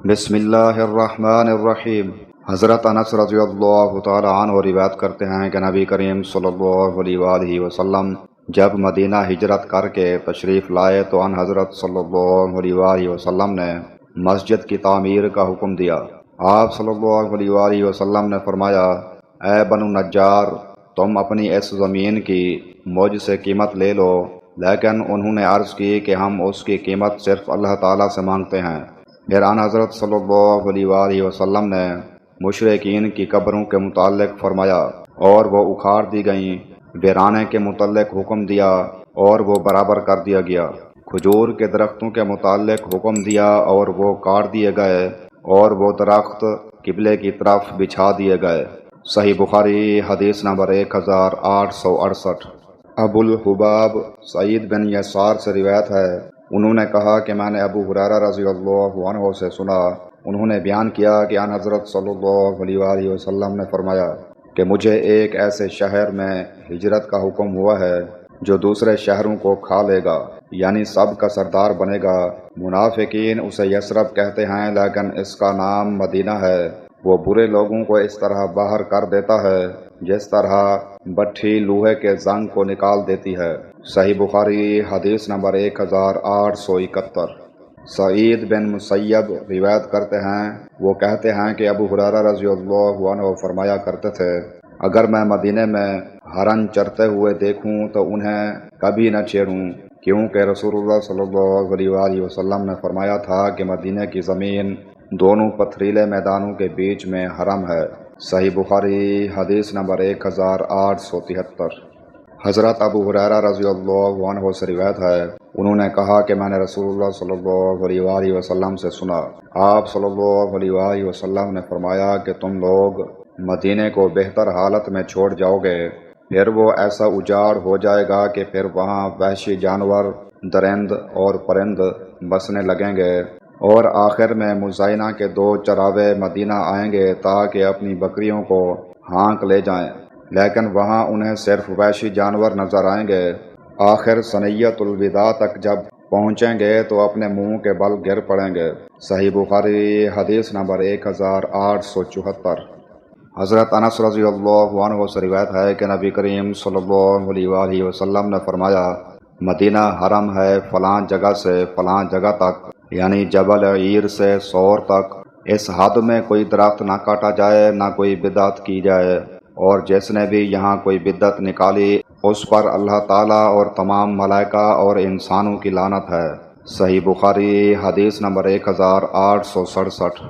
بسم اللہ الرحمن الرحیم۔ حضرت انس رضی اللہ تعالی عنہ روایت کرتے ہیں کہ نبی کریم صلی اللہ علیہ وآلہ وسلم جب مدینہ ہجرت کر کے تشریف لائے تو ان حضرت صلی اللہ علیہ وآلہ وسلم نے مسجد کی تعمیر کا حکم دیا۔ آپ صلی اللہ علیہ وآلہ وسلم نے فرمایا، اے بنو نجار، تم اپنی اس زمین کی مجھ سے قیمت لے لو، لیکن انہوں نے عرض کی کہ ہم اس کی قیمت صرف اللہ تعالیٰ سے مانگتے ہیں۔ پھر ان حضرت صلی اللہ علیہ وآلہ وسلم نے مشرکین کی قبروں کے متعلق فرمایا اور وہ اکھاڑ دی گئیں، ویرانے کے متعلق حکم دیا اور وہ برابر کر دیا گیا، کھجور کے درختوں کے متعلق حکم دیا اور وہ کاٹ دیے گئے اور وہ درخت قبلے کی طرف بچھا دیے گئے۔ صحیح بخاری حدیث نمبر 1868۔ ابو الحباب سعید بن یسار سے روایت ہے، انہوں نے کہا کہ میں نے ابو ہریرہ رضی اللہ عنہ سے سنا، انہوں نے بیان کیا کہ ان حضرت صلی اللہ علیہ وآلہ وسلم نے فرمایا کہ مجھے ایک ایسے شہر میں ہجرت کا حکم ہوا ہے جو دوسرے شہروں کو کھا لے گا، یعنی سب کا سردار بنے گا۔ منافقین اسے یثرب کہتے ہیں لیکن اس کا نام مدینہ ہے۔ وہ برے لوگوں کو اس طرح باہر کر دیتا ہے جس طرح بٹھی لوہے کے زنگ کو نکال دیتی ہے۔ صحیح بخاری حدیث نمبر 1871۔ سعید بن مسیب روایت کرتے ہیں، وہ کہتے ہیں کہ ابو ہریرہ رضی اللہ عنہ فرمایا کرتے تھے، اگر میں مدینے میں ہرن چرتے ہوئے دیکھوں تو انہیں کبھی نہ چھیڑوں، کیونکہ رسول اللہ صلی اللہ علیہ وآلہ وسلم نے فرمایا تھا کہ مدینے کی زمین دونوں پتھریلے میدانوں کے بیچ میں حرم ہے۔ صحیح بخاری حدیث نمبر 1873۔ حضرت ابو ہریرہ رضی اللہ عنہ سے روایت ہے، انہوں نے کہا کہ میں نے رسول اللہ صلی اللہ علیہ وآلہ وسلم سے سنا، آپ صلی اللہ علیہ وآلہ وسلم نے فرمایا کہ تم لوگ مدینے کو بہتر حالت میں چھوڑ جاؤ گے، پھر وہ ایسا اجاڑ ہو جائے گا کہ پھر وہاں وحشی جانور، درند اور پرند بسنے لگیں گے، اور آخر میں مزینہ کے 2 چراوے مدینہ آئیں گے تاکہ اپنی بکریوں کو ہانک لے جائیں، لیکن وہاں انہیں صرف وحشی جانور نظر آئیں گے۔ آخر ثنیۃ الوداع تک جب پہنچیں گے تو اپنے منہ کے بل گر پڑیں گے۔ صحیح بخاری حدیث نمبر 1874۔ حضرت انس رضی اللہ عنہ سے روایت ہے کہ نبی کریم صلی اللہ علیہ وآلہ وسلم نے فرمایا، مدینہ حرم ہے فلاں جگہ سے فلاں جگہ تک، یعنی جبل عیر سے صور تک، اس حد میں کوئی درخت نہ کاٹا جائے نہ کوئی بدعت کی جائے، اور جس نے بھی یہاں کوئی بدعت نکالی اس پر اللہ تعالیٰ اور تمام ملائکہ اور انسانوں کی لعنت ہے۔ صحیح بخاری حدیث نمبر 1867۔